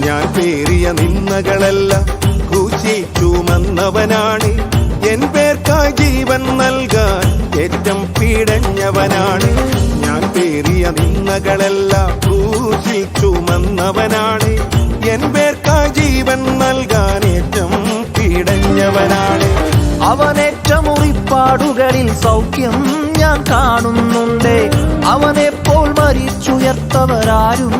ഞാൻ പേറിയ നിന്ദകളെല്ലാം ക്രൂശിൽ ചുമന്നവനാണ്. എൻ പേർക്കായി ജീവൻ നൽകാൻ ഏറ്റം പീഡഞ്ഞവനാണ്. ഞാൻ പേറിയ നിന്ദകളെല്ലാം ക്രൂശിൽ ചുമന്നവനാണ്. എൻ പേർക്കായി ജീവൻ നൽകാൻ ഏറ്റം പീഡഞ്ഞവനാണ്. അവനേറ്റ മുറിപ്പാടുകളിൽ സൗഖ്യം ഞാൻ കാണുന്നുണ്ട്. അവനെപ്പോൾ മരിച്ചുയർത്തവരാരും